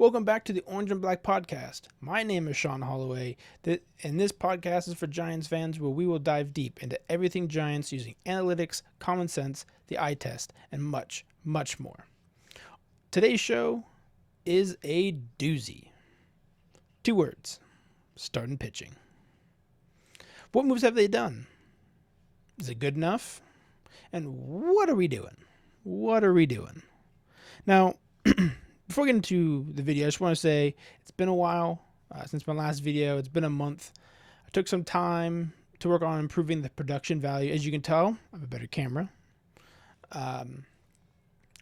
Welcome back to the Orange and Black Podcast. My name is Sean Holloway, and this podcast is for Giants fans where we will dive deep into everything Giants using analytics, common sense, the eye test, and much, much more. Today's show is a doozy. 2 words, starting pitching. What moves have they done? Is it good enough? And what are we doing? Now, before we get into the video, I just want to say it's been a while since my last video. It's been a month. I took some time to work on improving the production value. As you can tell, I have a better camera. I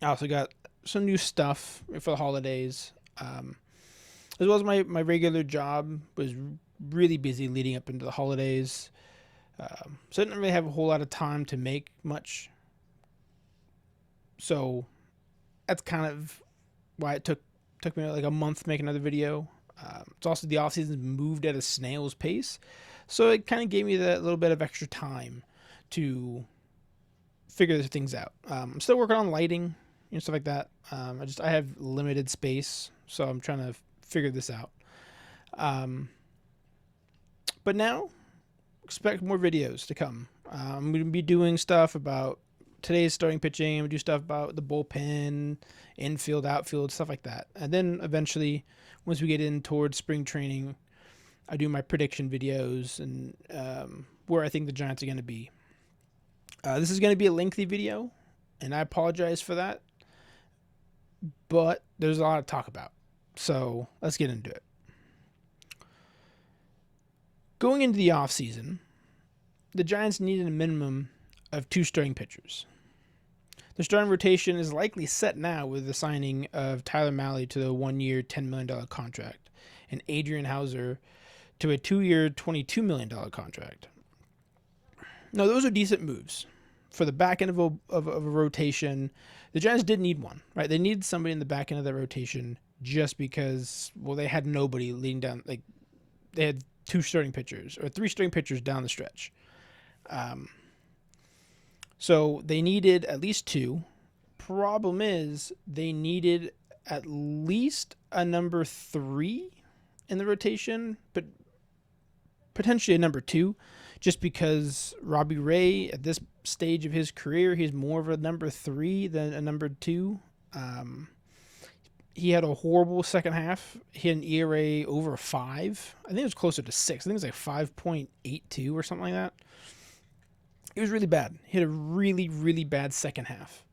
also got some new stuff for the holidays. As well as my regular job was really busy leading up into the holidays. So I didn't really have a whole lot of time to make much. So that's kind of why it took me like a month to make another video. It's also the offseason moved at a snail's pace. So it kind of gave me that little bit of extra time to figure things out. I'm still working on lighting and stuff like that. I have limited space, so I'm trying to figure this out. But now, expect more videos to come. I'm going to be doing stuff about today's starting pitching. I'm going to do stuff about the bullpen, infield, outfield, stuff like that. And then eventually, once we get in towards spring training, I do my prediction videos and where I think the Giants are going to be. This is going to be a lengthy video, and I apologize for that. But there's a lot to talk about. So let's get into it. Going into the offseason, the Giants needed a minimum of 2 starting pitchers. The starting rotation is likely set now with the signing of Tyler Mahle to the 1-year, $10 million contract and Adrian Houser to a 2-year, $22 million contract. Now, those are decent moves. For the back end of a rotation, the Giants did need one, right? They needed somebody in the back end of that rotation just because, well, they had nobody leading down. Like, they had 2 starting pitchers or 3 starting pitchers down the stretch. So they needed at least 2. Problem is they needed at least a number 3 in the rotation, but potentially a number 2, just because Robbie Ray at this stage of his career, he's more of a number 3 than a number 2. He had a horrible second half. He had an ERA over 5. I think it was closer to 6. I think it was like 5.82 or something like that. It was really bad. He had a really, really bad second half.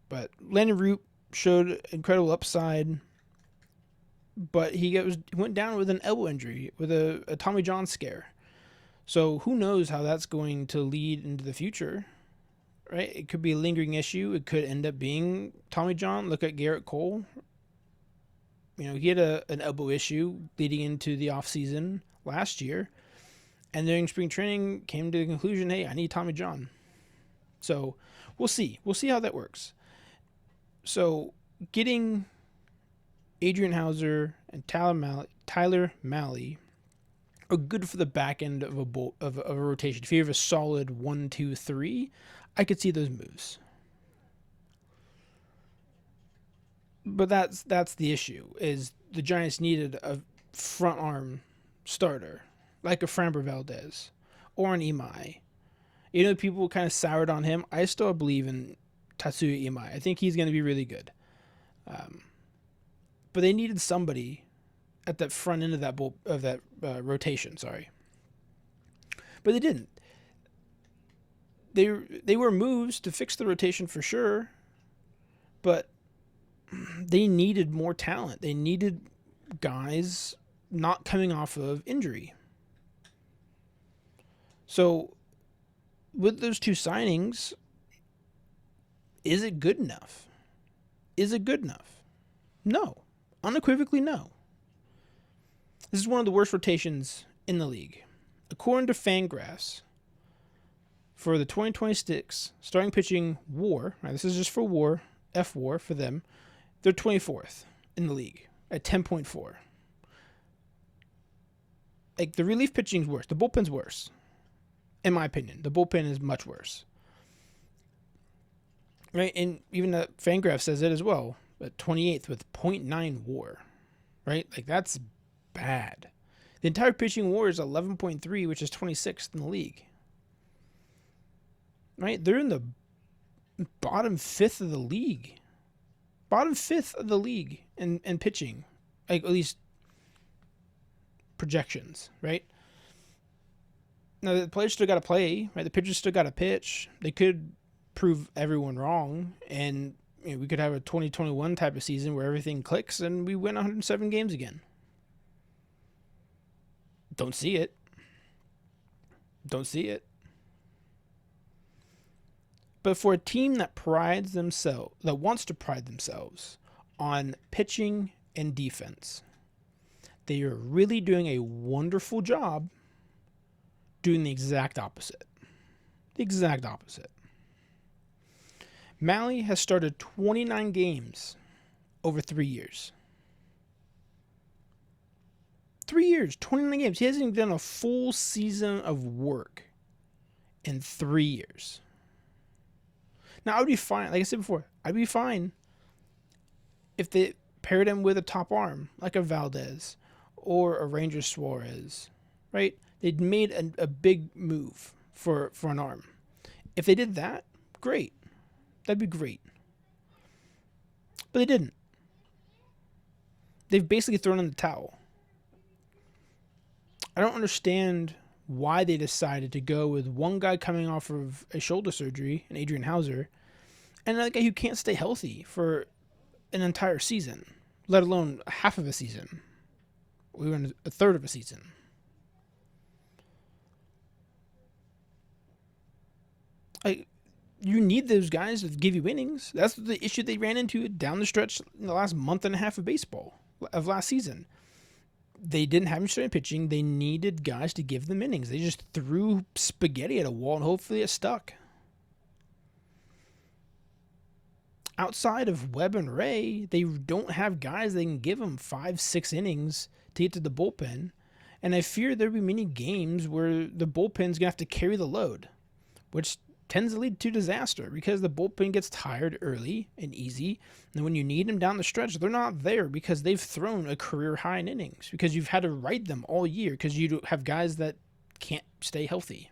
But Landen Roupp showed incredible upside, but he went down with an elbow injury, with a Tommy John scare. So who knows how that's going to lead into the future, right? It could be a lingering issue. It could end up being Tommy John. Look at Garrett Cole. You know, he had an elbow issue leading into the offseason last year. And during spring training, came to the conclusion, hey, I need Tommy John. So we'll see. We'll see how that works. So getting Adrian Houser and Tyler Mahle are good for the back end of a rotation. If you have a solid 1, 2, 3, I could see those moves. But that's the issue, is the Giants needed a front arm starter, like a Framber Valdez or an Imai. You know, people kind of soured on him. I still believe in Tatsuya Imai. I think he's going to be really good. But they needed somebody at that front end of that rotation. Sorry, but they didn't. They were moves to fix the rotation for sure, but they needed more talent. They needed guys not coming off of injury. So, with those 2 signings, is it good enough? No. Unequivocally, no. This is one of the worst rotations in the league. According to Fangraphs, for the 2026 starting pitching WAR, right, this is just for WAR, F-WAR for them, they're 24th in the league at 10.4. Like, the relief pitching's worse. The bullpen's worse. In my opinion, the bullpen is much worse. right? And even the Fangraph says it as well. at 28th with .9 WAR, right? Like, that's bad. The entire pitching WAR is 11.3, which is 26th in the league, right? They're in the bottom fifth of the league. Bottom fifth of the league in pitching, like at least projections, right? Now, the players still got to play, right? The pitchers still got to pitch. They could prove everyone wrong, and we could have a 2021 type of season where everything clicks and we win 107 games again. Don't see it. Don't see it. But for a team that wants to pride themselves on pitching and defense, they are really doing a wonderful job doing the exact opposite. The exact opposite. Mahle has started 29 games over 3 years. 3 years, 29 games. He hasn't even done a full season of work in 3 years. Now, I would be fine. Like I said before, I'd be fine if they paired him with a top arm, like a Valdez or a Ranger Suarez, right? They'd made a big move for an arm. If they did that, great. That'd be great. But they didn't. They've basically thrown in the towel. I don't understand why they decided to go with one guy coming off of a shoulder surgery, an Adrian Houser, and another guy who can't stay healthy for an entire season, let alone half of a season. We were in a third of a season. You need those guys to give you innings. That's the issue they ran into down the stretch in the last month and a half of baseball, of last season. They didn't have any starting pitching. They needed guys to give them innings. They just threw spaghetti at a wall and hopefully it stuck. Outside of Webb and Ray, they don't have guys they can give them 5-6 innings to get to the bullpen. And I fear there'll be many games where the bullpen's going to have to carry the load, which tends to lead to disaster because the bullpen gets tired early and easy. And when you need them down the stretch, they're not there because they've thrown a career high in innings because you've had to ride them all year because you have guys that can't stay healthy.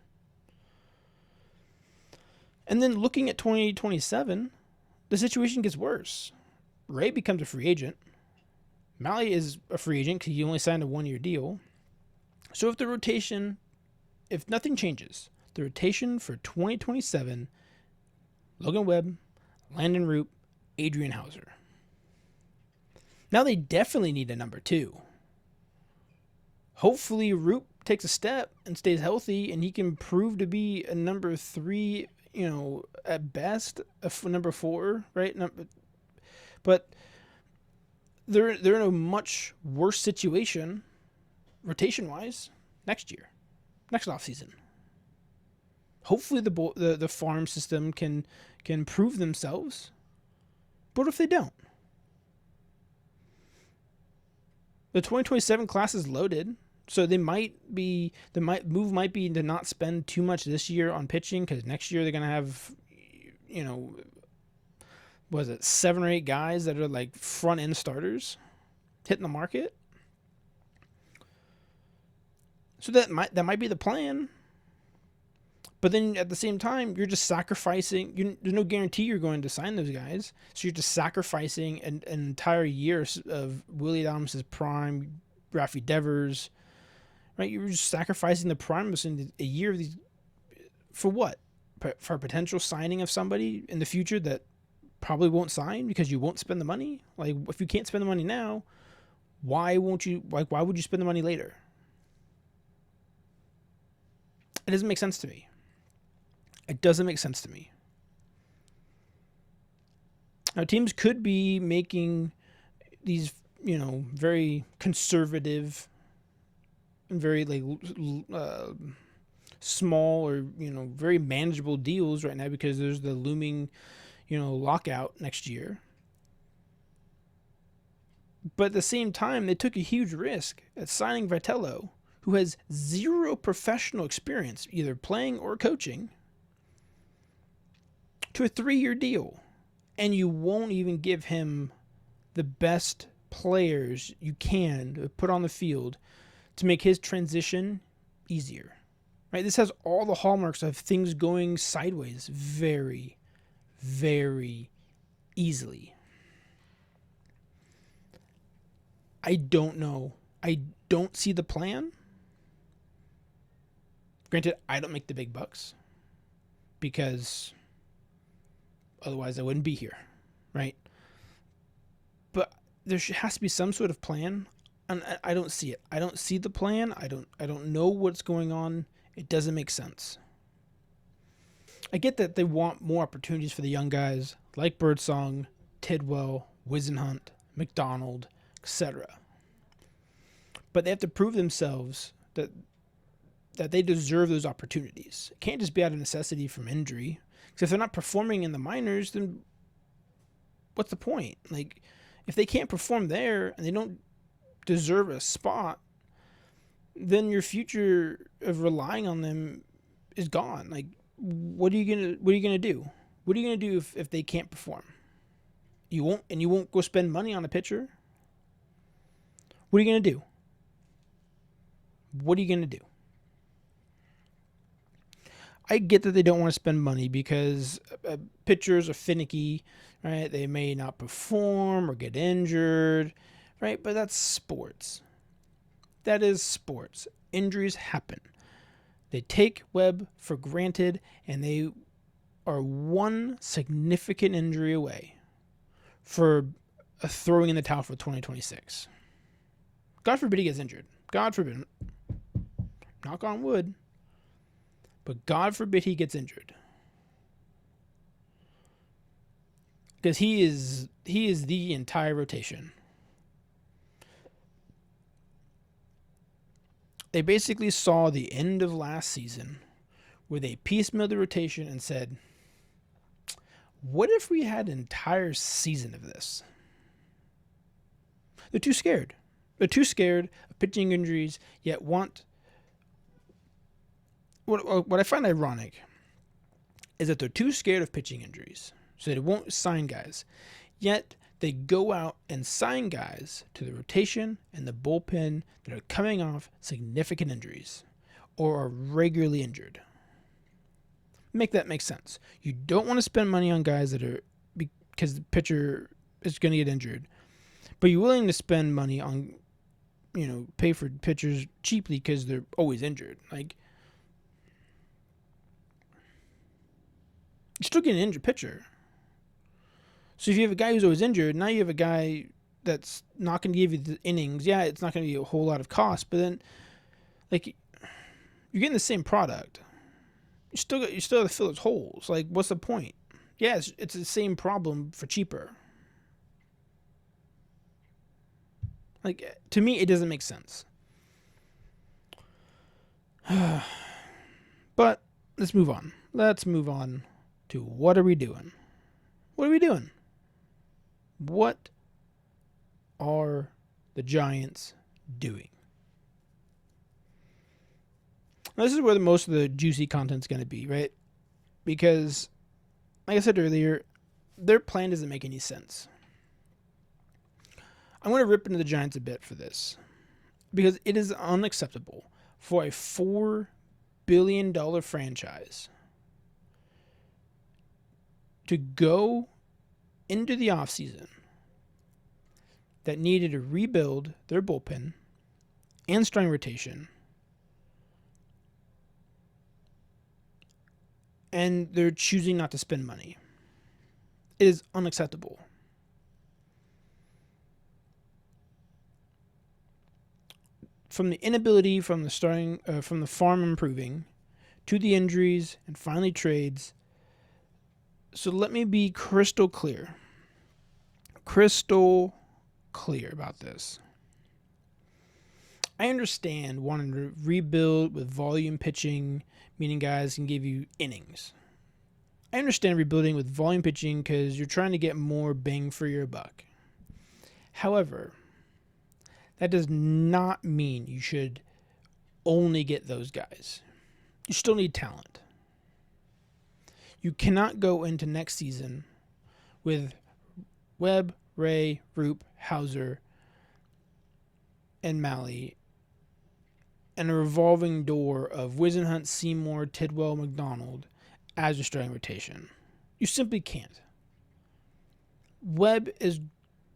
And then looking at 2027, the situation gets worse. Ray becomes a free agent. Mahle is a free agent because he only signed a 1-year deal. So if nothing changes, the rotation for 2027, Logan Webb, Landen Roupp, Adrian Houser. Now they definitely need a number 2. Hopefully Roupp takes a step and stays healthy and he can prove to be a number 3, at best, a number 4, right? But they're in a much worse situation, rotation-wise, next offseason. Hopefully the farm system can prove themselves. But what if they don't? The 2027 class is loaded, so the move might be to not spend too much this year on pitching because next year they're gonna have, 7 or 8 guys that are like front end starters hitting the market. So that might be the plan. But then at the same time, you're just sacrificing. There's no guarantee you're going to sign those guys. So you're just sacrificing an entire year of Willie Adams' prime, Rafi Devers, right? You're just sacrificing the prime in a year of these. For what? For a potential signing of somebody in the future that probably won't sign because you won't spend the money? Like, if you can't spend the money now, why would you spend the money later? It doesn't make sense to me. It doesn't make sense to me. Now, teams could be making these, very conservative and very small or very manageable deals right now because there's the looming, lockout next year. But at the same time, they took a huge risk at signing Vitello, who has 0 professional experience, either playing or coaching, to a 3-year deal, and you won't even give him the best players you can put on the field to make his transition easier. Right? This has all the hallmarks of things going sideways very, very easily. I don't know. I don't see the plan. Granted, I don't make the big bucks because otherwise I wouldn't be here, right? But there has to be some sort of plan, and I don't see it. I don't see the plan. I don't know what's going on. It doesn't make sense. I get that they want more opportunities for the young guys like Birdsong, Tidwell, Wisenhunt, McDonald, etc. But they have to prove themselves that they deserve those opportunities. It can't just be out of necessity from injury. Because if they're not performing in the minors, then what's the point? Like, if they can't perform there and they don't deserve a spot, then your future of relying on them is gone. Like, what are you gonna do? What are you gonna do if they can't perform? You won't go spend money on a pitcher. What are you gonna do? What are you gonna do? I get that they don't want to spend money because pitchers are finicky, right? They may not perform or get injured, right? But that's sports. That is sports. Injuries happen. They take Webb for granted, and they are one significant injury away for throwing in the towel for 2026. God forbid he gets injured. God forbid. Knock on wood. But God forbid he gets injured. Because he is the entire rotation. They basically saw the end of last season where they piecemealed the rotation and said, what if we had an entire season of this? They're too scared. They're too scared of pitching injuries, yet want... What I find ironic is that they're too scared of pitching injuries, so they won't sign guys. Yet they go out and sign guys to the rotation and the bullpen that are coming off significant injuries or are regularly injured. Make that make sense. You don't want to spend money on guys that are because the pitcher is going to get injured, but you're willing to spend money on, pay for pitchers cheaply because they're always injured. Like, you're still getting an injured pitcher. So if you have a guy who's always injured, now you have a guy that's not going to give you the innings. Yeah, it's not going to be a whole lot of cost, but then, like, you're getting the same product. You still have to fill its holes. Like, what's the point? Yeah, it's the same problem for cheaper. Like, to me, it doesn't make sense. But let's move on. Let's move on to what are we doing? What are we doing? What are the Giants doing? Now, this is where most of the juicy content's going to be, right? Because, like I said earlier, their plan doesn't make any sense. I'm going to rip into the Giants a bit for this. Because it is unacceptable for a $4 billion franchise to go into the offseason that needed to rebuild their bullpen and starting rotation, and they're choosing not to spend money. It is unacceptable. From the inability from the farm improving to the injuries and finally trades. So let me be crystal clear about this. I understand wanting to rebuild with volume pitching, meaning guys can give you innings. I understand rebuilding with volume pitching because you're trying to get more bang for your buck. However, that does not mean you should only get those guys. You still need talent. You cannot go into next season with Webb, Ray, Roupp, Houser, and Mahle, and a revolving door of Wisenhunt, Seymour, Tidwell, McDonald as your starting rotation. You simply can't. Webb is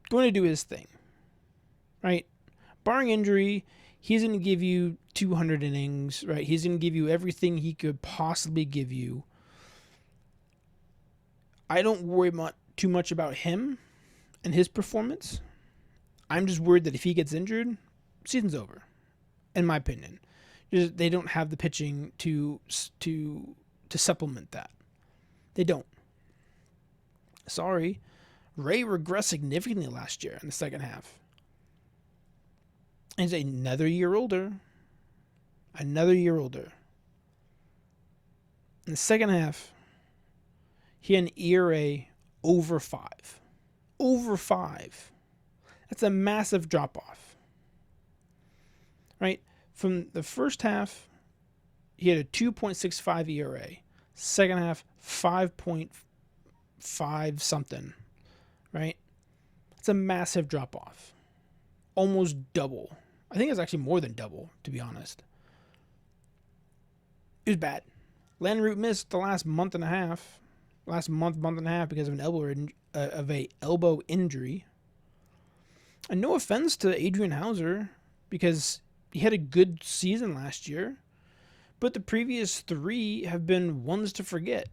going to do his thing, right? Barring injury, he's going to give you 200 innings, right? He's going to give you everything he could possibly give you. I don't worry too much about him and his performance. I'm just worried that if he gets injured, season's over, in my opinion. They don't have the pitching to supplement that. They don't. Sorry. Ray regressed significantly last year in the second half. He's another year older. Another year older. In the second half, he had an ERA over 5. Over 5. That's a massive drop-off. Right? From the first half, he had a 2.65 ERA. Second half, 5.5 something. Right? It's a massive drop-off. Almost double. I think it's actually more than double, to be honest. It was bad. Landen Roupp missed the last month and a half because of an elbow injury. And no offense to Adrian Houser, because he had a good season last year, but the previous 3 have been ones to forget.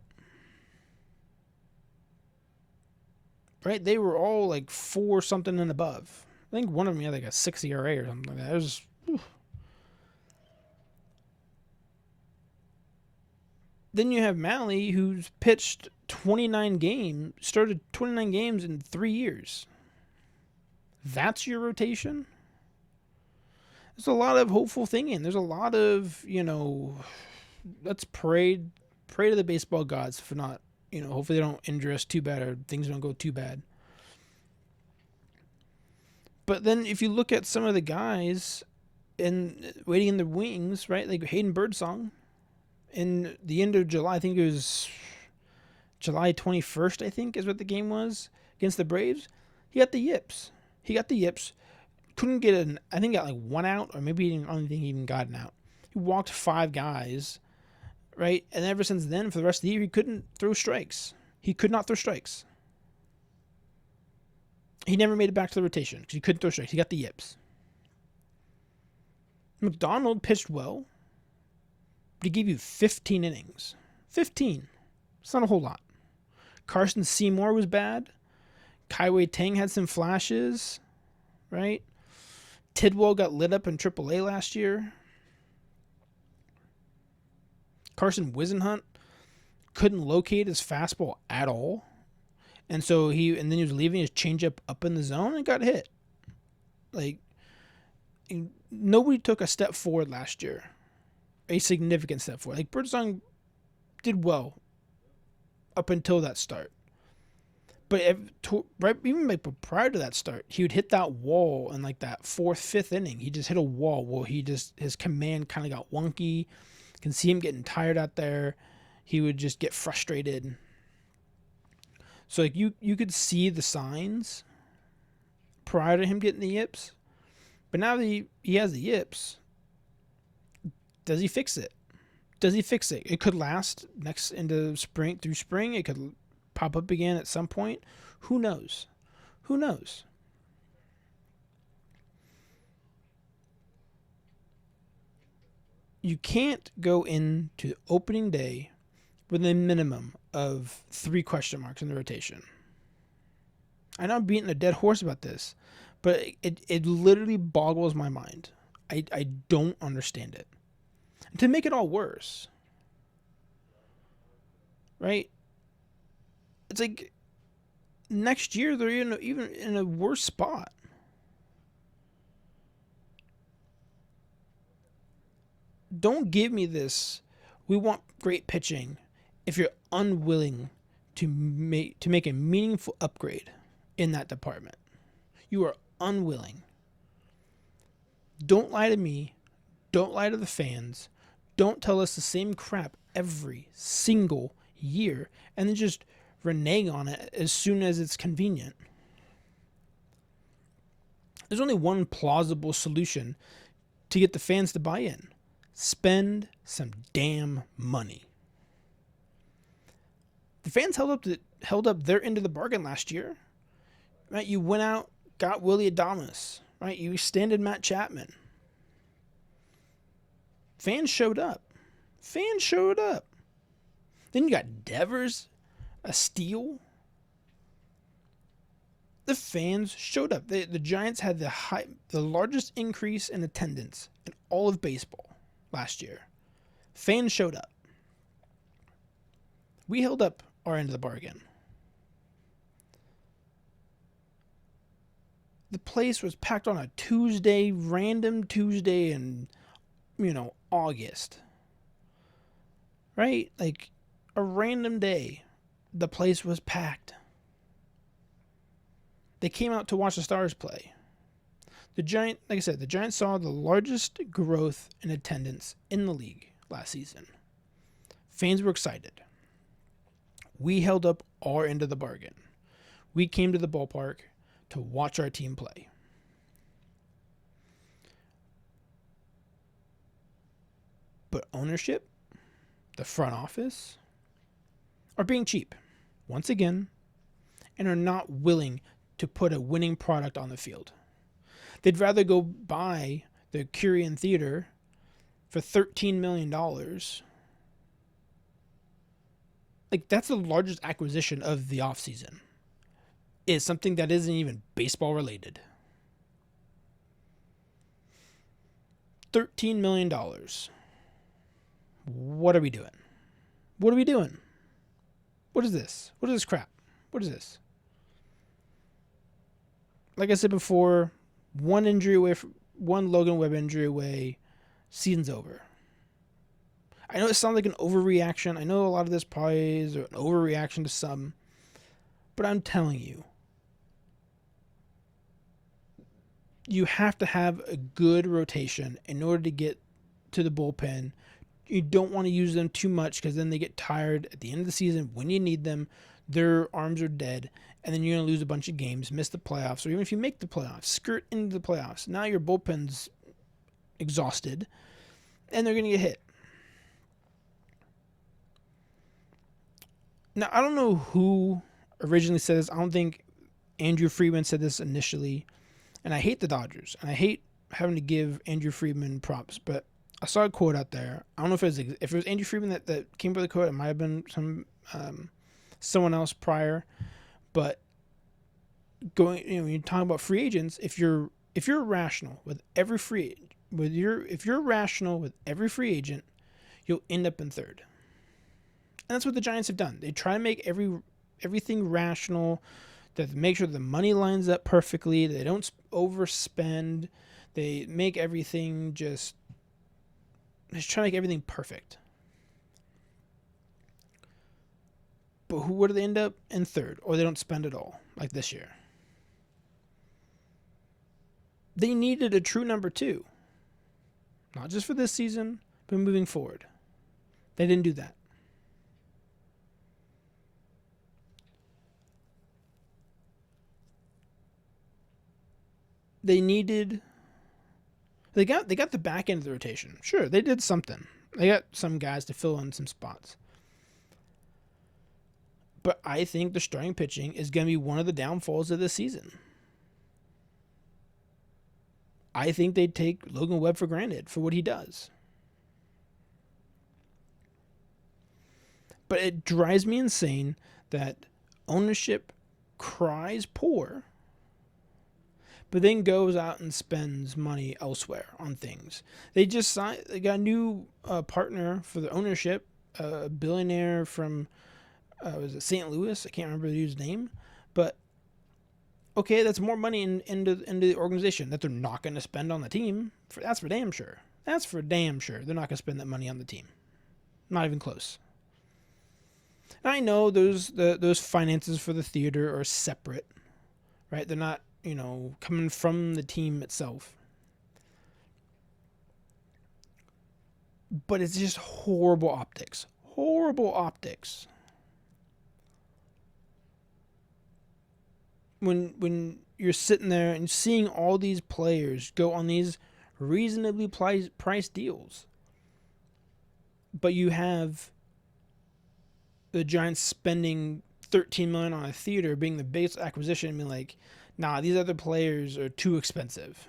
Right? They were all like 4 something and above. I think one of them had like a 6 ERA or something like that. It was... Then you have Mahle, who's pitched 29 games, started 29 games in 3 years. That's your rotation? There's a lot of hopeful thinking. There's a lot of, let's pray to the baseball gods for not, hopefully they don't injure us too bad or things don't go too bad. But then if you look at some of the guys waiting in the wings, right, like Hayden Birdsong, in the end of July, I think it was July 21st, I think is what the game was, against the Braves, he got the yips. Couldn't get I think got like 1 out, or maybe I don't think he even got an out. He walked 5 guys, right? And ever since then, for the rest of the year, he couldn't throw strikes. He could not throw strikes. He never made it back to the rotation because he couldn't throw strikes. He got the yips. McDonald pitched well, but he gave you 15 innings. 15. It's not a whole lot. Carson Seymour was bad. Kaiwei Tang had some flashes, right? Tidwell got lit up in AAA last year. Carson Wisenhunt couldn't locate his fastball at all. And then he was leaving his changeup up in the zone and got hit. Like, nobody took a step forward last year. A significant step forward. Like, Birdsong did well up until that start. But even prior to that start, he would hit that wall in like that 4th, 5th inning. He just hit a wall where his command kind of got wonky. You can see him getting tired out there. He would just get frustrated. So like you could see the signs prior to him getting the yips. But now that he has the yips, does he fix it? It could last through spring. It could pop up again at some point. Who knows? You can't go into opening day with a minimum of 3 question marks in the rotation. I know I'm beating a dead horse about this, but it literally boggles my mind. I don't understand it. And to make it all worse, right? It's like next year they're even in a worse spot. Don't give me this. We want great pitching if you're unwilling to make a meaningful upgrade in that department. You are unwilling. Don't lie to me. Don't lie to the fans. Don't tell us the same crap every single year and then just renege on it as soon as it's convenient. There's only one plausible solution to get the fans to buy in. Spend some damn money. The fans held up their end of the bargain last year. Right? You went out, got Willie Adames. Right? You extended Matt Chapman. Fans showed up. Then you got Devers, a steal. The fans showed up. The Giants had the largest increase in attendance in all of baseball last year. Fans showed up. We held up our end of the bargain. The place was packed on a Tuesday, random Tuesday in, August. Right? Like a random day, the place was packed. They came out to watch the Stars play. The Giants saw the largest growth in attendance in the league last season. Fans were excited. We held up our end of the bargain. We came to the ballpark to watch our team play. But ownership, the front office, are being cheap, once again, and are not willing to put a winning product on the field. They'd rather go buy the Curian Theater for $13 million. Like, that's the largest acquisition of the offseason. Is something that isn't even baseball related. $13 million. What are we doing? What is this? What is this crap? What is this? Like I said before, one Logan Webb injury away, season's over. I know it sounds like an overreaction. I know a lot of this probably is an overreaction to some. But I'm telling you, you have to have a good rotation in order to get to the bullpen. You don't want to use them too much because then they get tired at the end of the season when you need them. Their arms are dead, and then you're going to lose a bunch of games, miss the playoffs, or even if you make the playoffs, skirt into the playoffs. Now your bullpen's exhausted, and they're going to get hit. Now, I don't know who originally said this. I don't think Andrew Friedman said this initially. And I hate the Dodgers. And I hate having to give Andrew Friedman props. But I saw a quote out there. I don't know if it was Andrew Friedman that came up with the quote. It might have been someone else prior. But when you're talking about free agents, if you're rational with every free agent, you'll end up in third. And that's what the Giants have done. They try to make everything rational, that make sure the money lines up perfectly, they don't overspend, they make everything they try to make everything perfect. But where do they end up? In third, or they don't spend at all, like this year. They needed a true number two, not just for this season, but moving forward. They didn't do that. They got the back end of the rotation. Sure, they did something. They got some guys to fill in some spots. But I think the starting pitching is going to be one of the downfalls of this season. I think they take Logan Webb for granted for what he does. But it drives me insane that ownership cries poor, but then goes out and spends money elsewhere on things. They got a new partner for the ownership, a billionaire from, was it St. Louis? I can't remember the dude's name. But, okay, that's more money into the organization that they're not going to spend on the team. That's for damn sure. They're not going to spend that money on the team. Not even close. And I know those finances for the theater are separate, right? They're not, coming from the team itself. But it's just horrible optics. When you're sitting there and seeing all these players go on these reasonably priced deals. But you have the Giants spending $13 million on a theater being the biggest acquisition and being like, nah, these other players are too expensive.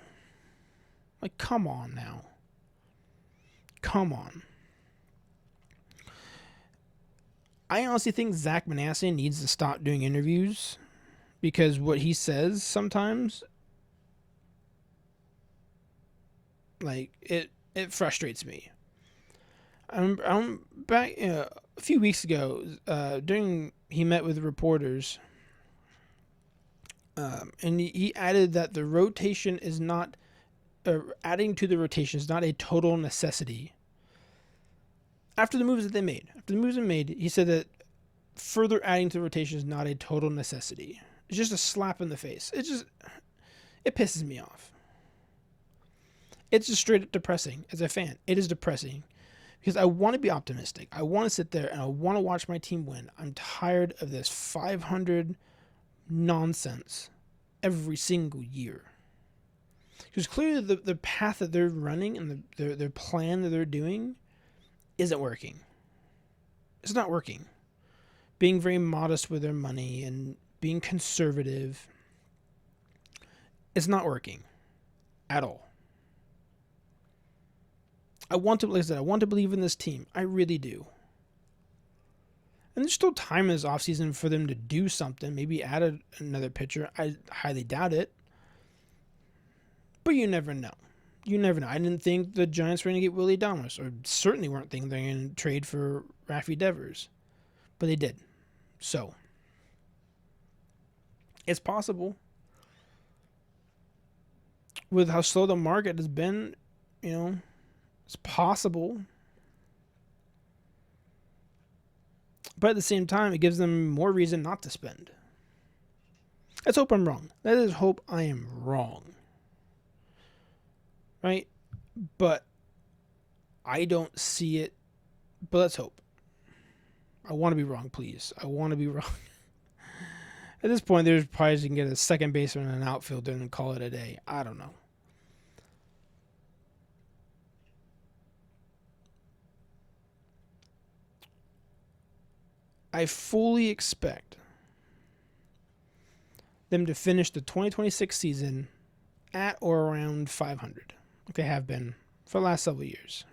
Like, come on now. Come on. I honestly think Zach Manasseh needs to stop doing interviews because what he says sometimes, like, it frustrates me. I'm back a few weeks ago, during he met with reporters, and he added that the rotation is not, adding to the rotation is not a total necessity. After the moves that they made, he said that further adding to the rotation is not a total necessity. It's just a slap in the face. It pisses me off. It's just straight up depressing as a fan. It is depressing because I want to be optimistic. I want to sit there and I want to watch my team win. I'm tired of this 500 nonsense every single year. Because clearly the path that they're running and their plan that they're doing isn't working. It's not working. Being very modest with their money and being conservative, it's not working at all. I want to, like I said, I want to believe in this team. I really do. And there's still time in this offseason for them to do something. Maybe add another pitcher. I highly doubt it. But you never know. You never know. I didn't think the Giants were going to get Willie Adames, or certainly weren't thinking they're going to trade for Rafi Devers. But they did. So, it's possible. With how slow the market has been, it's possible. But at the same time, it gives them more reason not to spend. Let's hope I'm wrong. Let us hope I am wrong. Right? But I don't see it. But let's hope. I want to be wrong, please. I want to be wrong. At this point, there's probably you can get a second baseman and an outfielder and call it a day. I don't know. I fully expect them to finish the 2026 season at or around 500, like they have been for the last several years.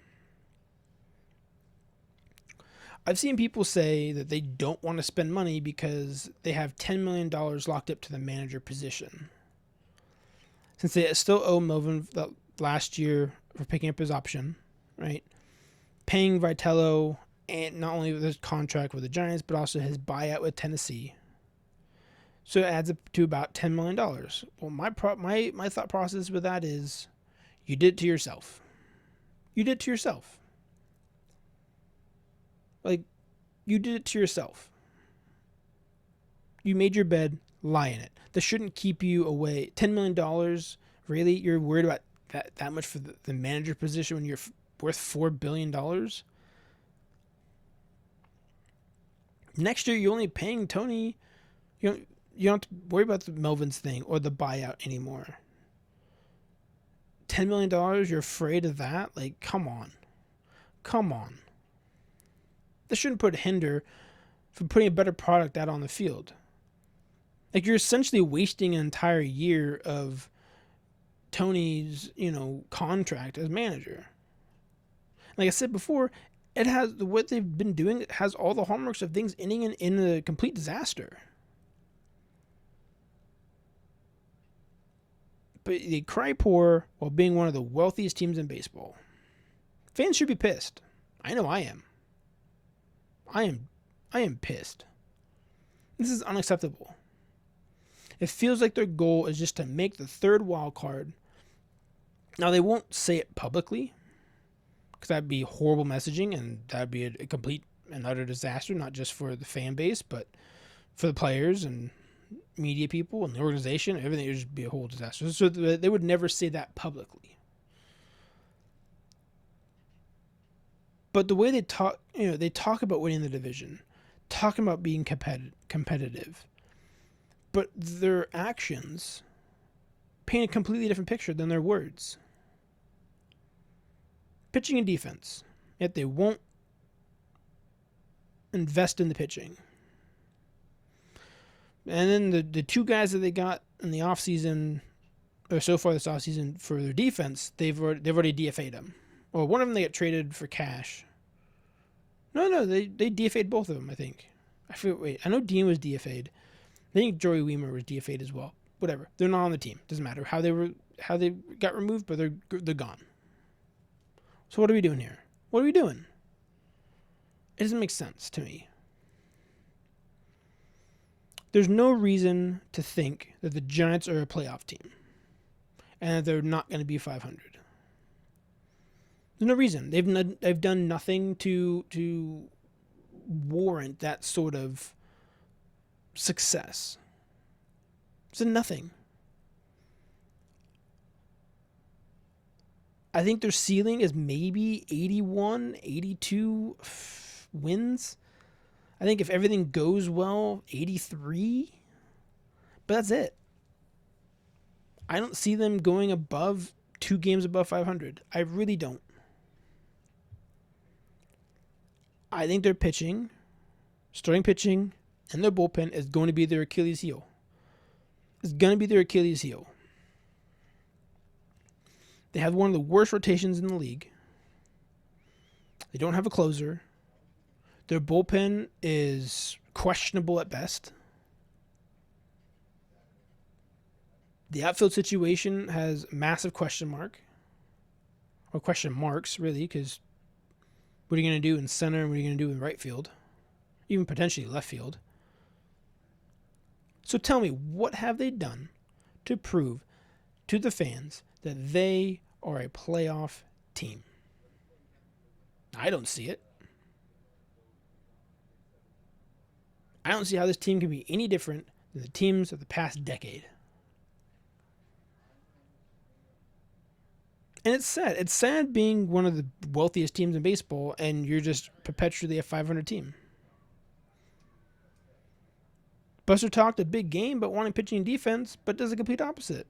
I've seen people say that they don't want to spend money because they have $10 million locked up to the manager position. Since they still owe Melvin the last year for picking up his option, right? Paying Vitello, and not only with his contract with the Giants, but also his buyout with Tennessee. So it adds up to about $10 million. Well, my thought process with that is, you did it to yourself. You did it to yourself. Like, you did it to yourself. You made your bed, lie in it. This shouldn't keep you away. $10 million, really? You're worried about that much for the manager position when you're worth $4 billion? Next year, you're only paying Tony. You don't have to worry about the Melvin's thing or the buyout anymore. $10 million, you're afraid of that? Like, come on. Come on. This shouldn't put a hinder from putting a better product out on the field. Like, you're essentially wasting an entire year of Tony's, contract as manager. Like I said before, it has what they've been doing has all the hallmarks of things ending in a complete disaster. But they cry poor while being one of the wealthiest teams in baseball. Fans should be pissed. I know I am. I am pissed. This is unacceptable. It feels like their goal is just to make the third wild card. Now, they won't say it publicly, because that'd be horrible messaging, and that'd be a complete and utter disaster, not just for the fan base, but for the players and media people and the organization. Everything would just be a whole disaster. So they would never say that publicly. But the way they talk, they talk about winning the division, talking about being competitive. But their actions paint a completely different picture than their words. Pitching and defense, yet they won't invest in the pitching. And then the two guys that they got in the offseason, or so far this offseason for their defense, they've already DFA'd them. Or one of them they got traded for cash. No, they DFA'd both of them, I think. I know Dean was DFA'd. I think Joey Weimer was DFA'd as well. Whatever. They're not on the team. Doesn't matter how they got removed, but they're gone. So what are we doing here? What are we doing? It doesn't make sense to me. There's no reason to think that the Giants are a playoff team and that they're not going to be 500. There's no reason. They've done nothing to warrant that sort of success. It's nothing. I think their ceiling is maybe 81, 82 wins. I think if everything goes well, 83. But that's it. I don't see them going above 2 games above 500. I really don't. I think their pitching, starting pitching, and their bullpen is going to be their Achilles heel. It's going to be their Achilles heel. They have one of the worst rotations in the league. They don't have a closer. Their bullpen is questionable at best. The outfield situation has a massive question mark. Or question marks, really, because what are you going to do in center and what are you going to do in right field? Even potentially left field. So tell me, what have they done to prove to the fans that they are a playoff team? I don't see it. I don't see how this team can be any different than the teams of the past decade. And it's sad. It's sad being one of the wealthiest teams in baseball and you're just perpetually a 500 team. Buster talked a big game about wanting pitching and defense, but does the complete opposite.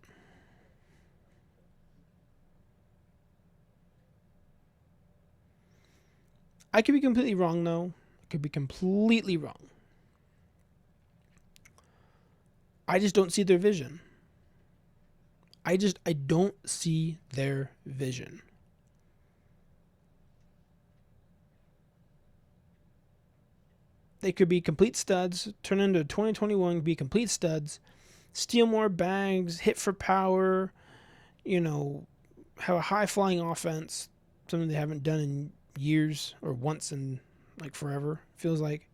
I could be completely wrong, though. I could be completely wrong. I just don't see their vision. I don't see their vision. They could be complete studs, turn into 2021, be complete studs, steal more bags, hit for power, have a high-flying offense, something they haven't done in years or once in like forever, feels like.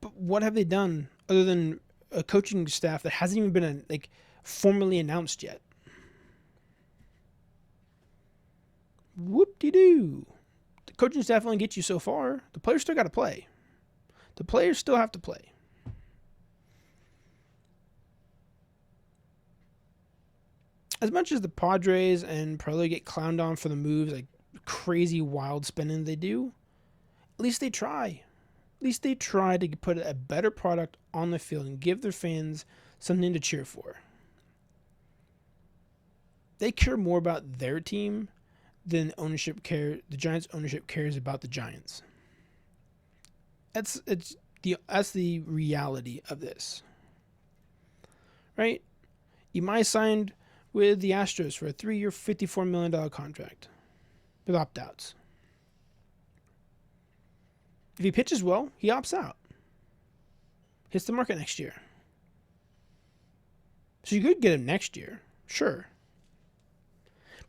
But what have they done other than a coaching staff that hasn't even been formally announced yet? Whoop-de-doo. The coaching staff only gets you so far. The players still got to play. The players still have to play. As much as the Padres and probably get clowned on for the moves, like crazy wild spending they do, at least they try. At least they try to put a better product on the field and give their fans something to cheer for. They care more about their team than the Giants ownership cares about the Giants. That's the reality of this. Right? Imai signed with the Astros for a 3-year, $54 million contract with opt-outs. If he pitches well, he opts out. Hits the market next year. So you could get him next year, sure.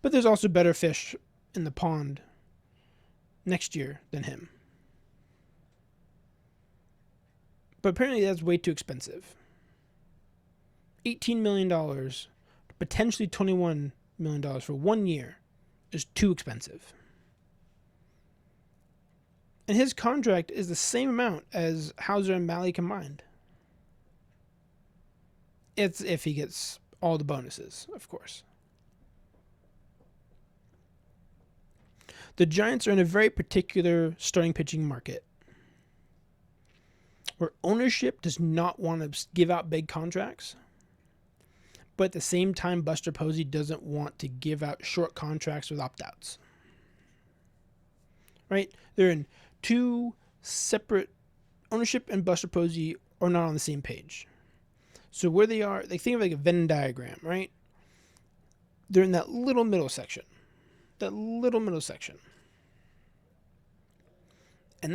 But there's also better fish in the pond next year than him. But apparently that's way too expensive. $18 million, potentially $21 million for 1 year is too expensive. And his contract is the same amount as Houser and Mahle combined. It's if he gets all the bonuses, of course. The Giants are in a very particular starting pitching market. where ownership does not want to give out big contracts, but at the same time, Buster Posey doesn't want to give out short contracts with opt-outs. Right? They're in two separate, ownership and Buster Posey are not on the same page. So where they are, they think of like a Venn diagram, right? They're in that little middle section. And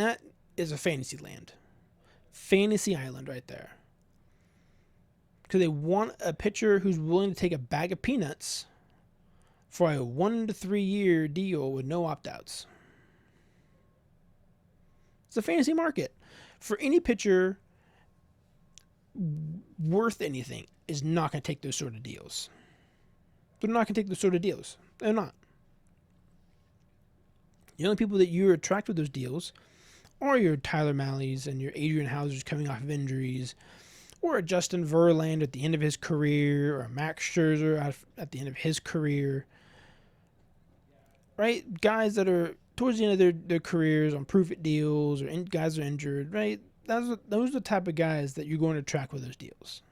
that is a fantasy land. Fantasy island right there. Because they want a pitcher who's willing to take a bag of peanuts for a 1 to 3 year deal with no opt-outs. It's a fantasy market. For any pitcher worth anything is not going to take those sort of deals. They're not going to take those sort of deals. They're not. The only people that you attract with those deals are your Tyler Mahles and your Adrian Housers coming off of injuries, or a Justin Verlander at the end of his career, or a Max Scherzer at the end of his career. Right? Guys that are towards the end of their careers on prove-it deals, or guys are injured, right? Those are the type of guys that you're going to attract with those deals.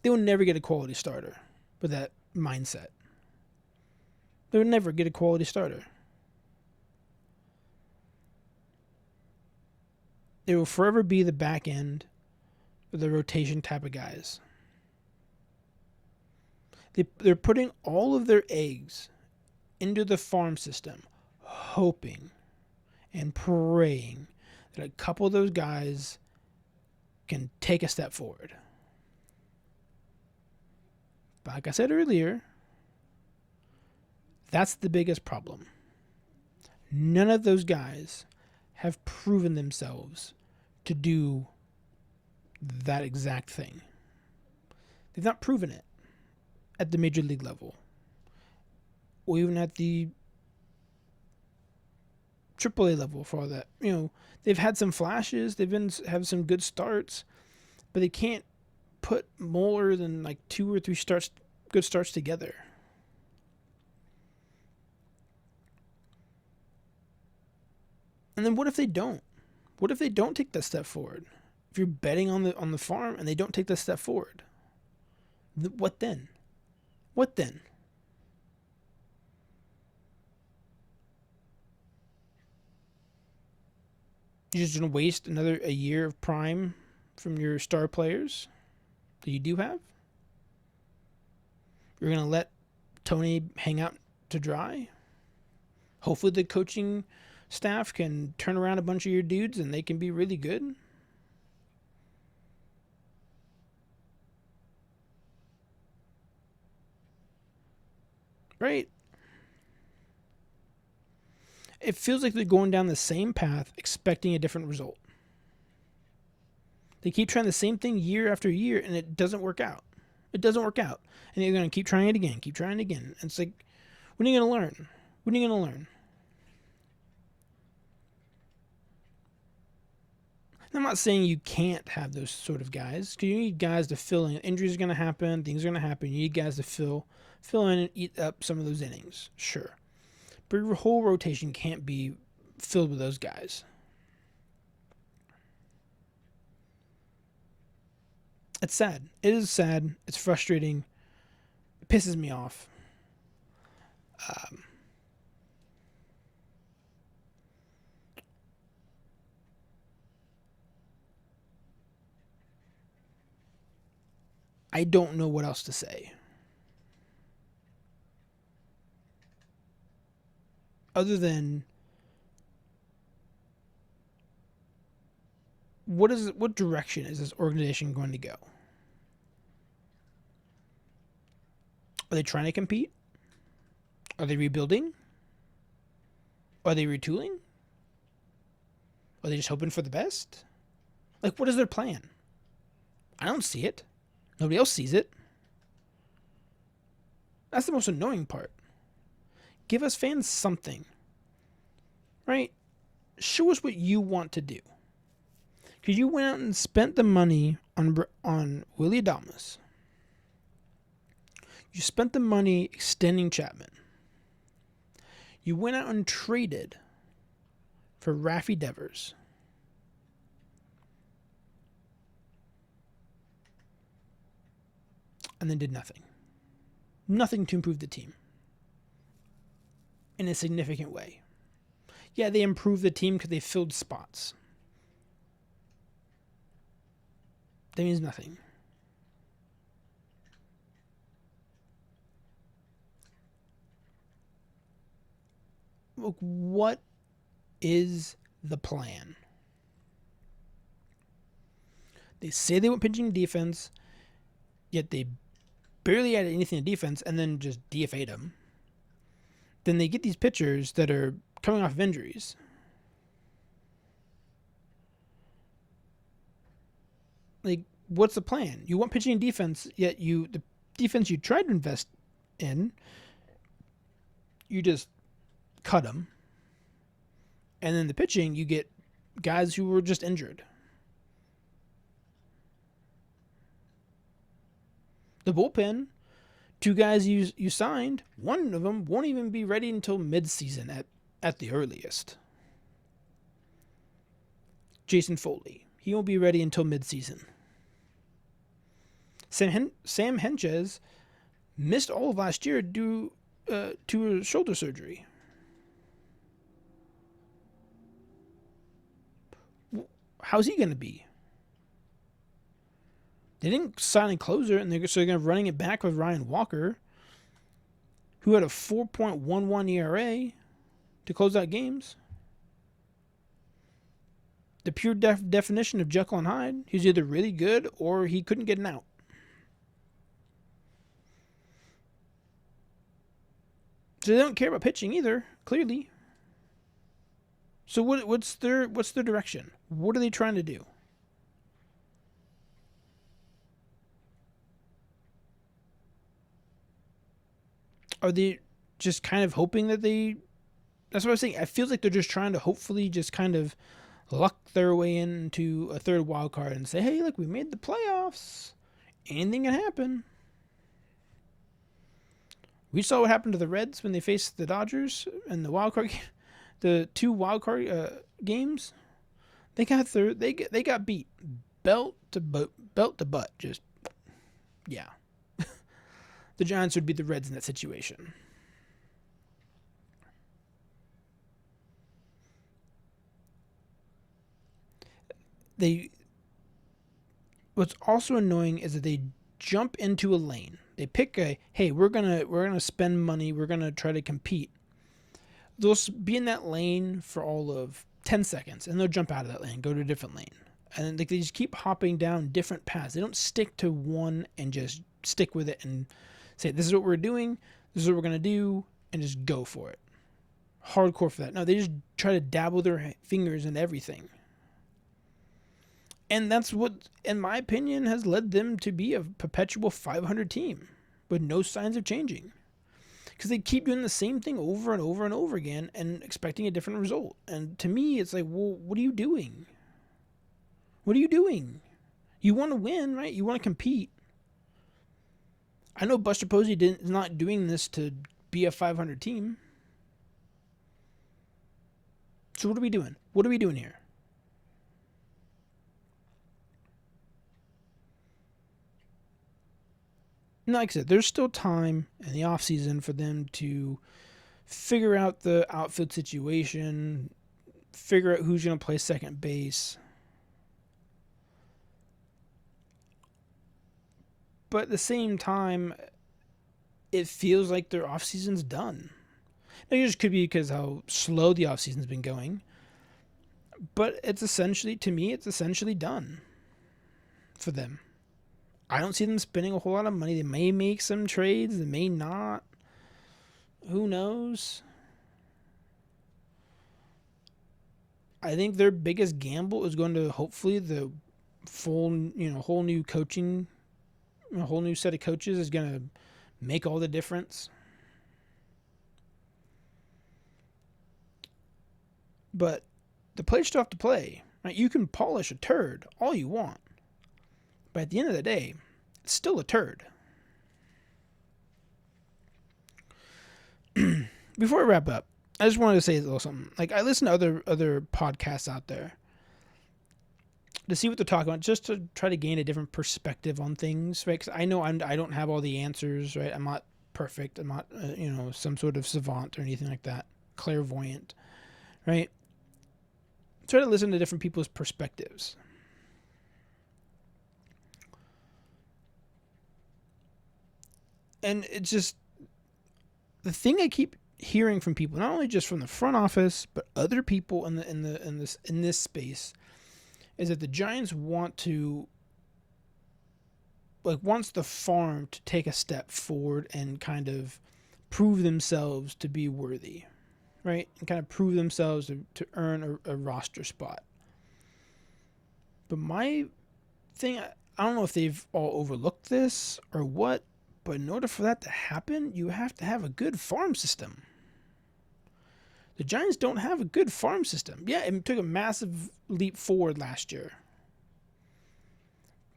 They will never get a quality starter with that mindset. They will never get a quality starter. They will forever be the back end of the rotation type of guys. They're putting all of their eggs into the farm system, hoping and praying that a couple of those guys can take a step forward. But like I said earlier, that's the biggest problem. None of those guys have proven themselves to do that exact thing. They've not proven it at the major league level, or even at the AAA level for all that. You know, they've had some flashes, have some good starts, but they can't put more than like 2 or 3 good starts together. And then what if they don't? What if they don't take that step forward? If you're betting on the farm and they don't take that step forward, what then? What then? You're just going to waste a year of prime from your star players that you do have? You're going to let Tony hang out to dry? Hopefully the coaching staff can turn around a bunch of your dudes and they can be really good. Right? It feels like they're going down the same path expecting a different result. They keep trying the same thing year after year and it doesn't work out. It doesn't work out. And they're going to keep trying it again, And it's like, when are you going to learn? When are you going to learn? I'm not saying you can't have those sort of guys, because you need guys to fill in. Injuries are going to happen. Things are going to happen. You need guys to fill in and eat up some of those innings. Sure. But your whole rotation can't be filled with those guys. It's sad. It is sad. It's frustrating. It pisses me off. I don't know what else to say. Other than what direction is this organization going to go? Are they trying to compete? Are they rebuilding? Are they retooling? Are they just hoping for the best? Like, what is their plan? I don't see it. Nobody else sees it. That's the most annoying part. Give us fans something. Right? Show us what you want to do. Because you went out and spent the money on Willy Adames. You spent the money extending Chapman. You went out and traded for Raffy Devers. And then did nothing. Nothing to improve the team in a significant way. Yeah, they improved the team because they filled spots. That means nothing. Look, what is the plan? They say they want pitching and defense, yet they barely added anything to defense and then just DFA'd them. Then they get these pitchers that are coming off of injuries. Like, what's the plan? You want pitching and defense, yet the defense you tried to invest in, you just cut them. And then the pitching, you get guys who were just injured. The bullpen, 2 guys you signed, one of them won't even be ready until mid-season at the earliest. Jason Foley, he won't be ready until mid-season. Sam Hentges missed all of last year due to a shoulder surgery. How's he going to be? They didn't sign a closer, and so they're going to running it back with Ryan Walker, who had a 4.11 ERA to close out games. The pure definition of Jekyll and Hyde. He's either really good or he couldn't get an out. So they don't care about pitching either, clearly. So what's their direction? What are they trying to do? Are they just kind of hoping that they... That's what I was saying. I feel like they're just trying to hopefully just kind of luck their way into a third wild card and say, hey, look, we made the playoffs. Anything can happen. We saw what happened to the Reds when they faced the Dodgers in the wild card, the 2 wild card games. They got beat belt to butt. Just yeah. The Giants would be the Reds in that situation. What's also annoying is that they jump into a lane. They pick hey, we're gonna spend money, we're gonna try to compete. They'll be in that lane for all of 10 seconds, and they'll jump out of that lane, go to a different lane. And they just keep hopping down different paths. They don't stick to one and just stick with it and say, this is what we're doing, this is what we're going to do, and just go for it. Hardcore for that. No, they just try to dabble their fingers in everything. And that's what, in my opinion, has led them to be a perpetual 500 team with no signs of changing. Because they keep doing the same thing over and over and over again and expecting a different result. And to me, it's like, well, what are you doing? What are you doing? You want to win, right? You want to compete. I know Buster Posey is not doing this to be a 500 team. So what are we doing? What are we doing here? And like I said, there's still time in the offseason for them to figure out the outfield situation, figure out who's going to play second base. But at the same time, it feels like their offseason's done. Now, it just could be because how slow the offseason's been going. But it's essentially, to me, it's essentially done for them. I don't see them spending a whole lot of money. They may make some trades. They may not. Who knows? I think their biggest gamble is going to hopefully the full, whole new coaching, a whole new set of coaches is going to make all the difference. But the players still have to play. Right? You can polish a turd all you want. But at the end of the day, it's still a turd. Before I wrap up, I just wanted to say a little something. Like, I listen to other podcasts out there to see what they're talking about, just to try to gain a different perspective on things, right? Because I know I don't have all the answers, right? I'm not perfect. I'm not, some sort of savant or anything like that, clairvoyant, right? Try to listen to different people's perspectives. And it's just the thing I keep hearing from people, not only just from the front office, but other people in this space, is that the Giants wants the farm to take a step forward and kind of prove themselves to be worthy, right? And kind of prove themselves to earn a roster spot. But my thing, I don't know if they've all overlooked this or what, but in order for that to happen, you have to have a good farm system. The Giants don't have a good farm system. Yeah, it took a massive leap forward last year.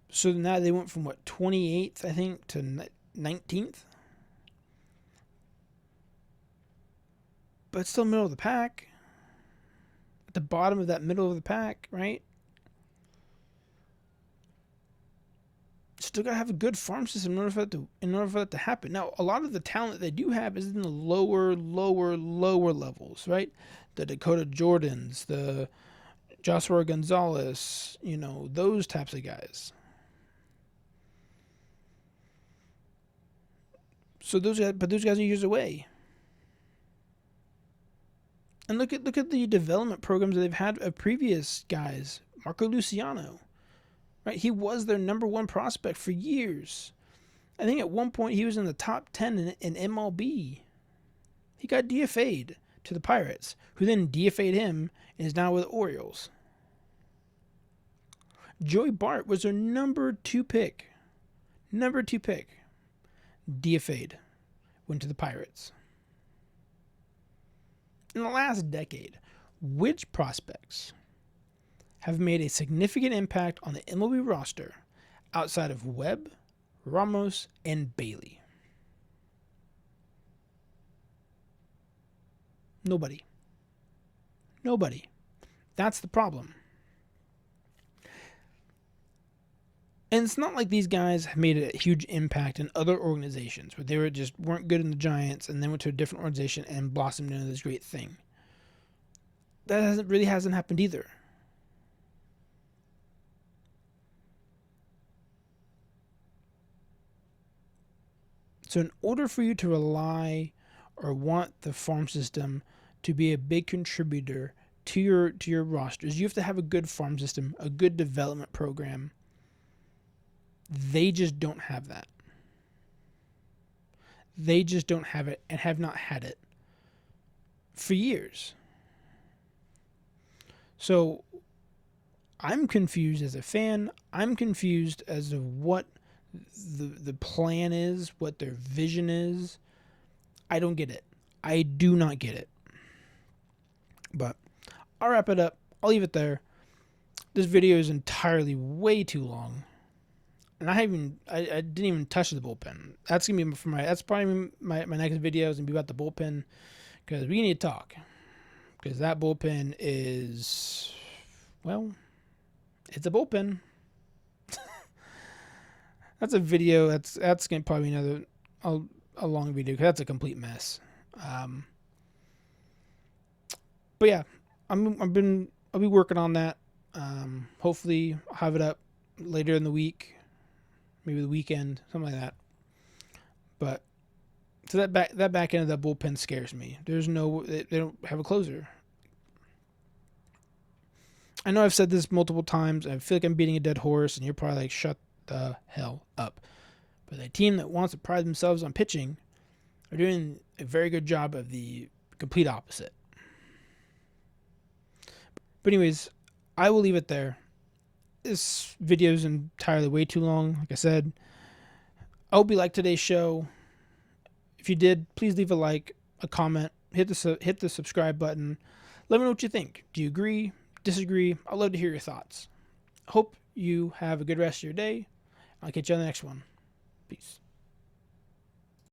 So now they went from 28th, I think, to 19th. But it's still middle of the pack. At the bottom of that middle of the pack, right? Still got to have a good farm system in order for that to happen. Now, a lot of the talent they do have is in the lower levels, right? The Dakota Jordans, the Joshua Gonzalez, those types of guys. So those guys are years away. And look at the development programs that they've had of previous guys. Marco Luciano. Right, he was their number one prospect for years. I think at one point he was in the top 10 in MLB. He got DFA'd to the Pirates, who then DFA'd him and is now with the Orioles. Joey Bart was their number 2 pick. DFA'd. Went to the Pirates. In the last decade, which prospects have made a significant impact on the MLB roster outside of Webb, Ramos, and Bailey? Nobody. That's the problem. And it's not like these guys have made a huge impact in other organizations where they weren't good in the Giants and then went to a different organization and blossomed into this great thing. That hasn't happened either. So in order for you to rely or want the farm system to be a big contributor to your rosters, you have to have a good farm system, a good development program. They just don't have that. They just don't have it and have not had it for years. So I'm confused as a fan. I'm confused as to what the plan is, what their vision is. I don't get it. I do not get it. But I'll wrap it up. I'll leave it there. This video is entirely way too long. And I didn't even touch the bullpen. That's gonna be that's probably my next video is gonna be about the bullpen, because we need to talk. Because that bullpen is, well, it's a bullpen. That's a video. That's gonna probably be a long video, because that's a complete mess. But yeah, I'll be working on that. Hopefully I'll have it up later in the week, maybe the weekend, something like that. But so that back end of that bullpen scares me. They don't have a closer. I know I've said this multiple times. I feel like I'm beating a dead horse, and you're probably like, shut the hell up. But a team that wants to pride themselves on pitching are doing a very good job of the complete opposite. But anyways, I will leave it there. This video is entirely way too long. Like I said, I hope you liked today's show. If you did, please leave a like, a comment, hit the subscribe button. Let me know what you think. Do you agree? Disagree? I'd love to hear your thoughts. Hope you have a good rest of your day. I'll catch you on the next one. Peace.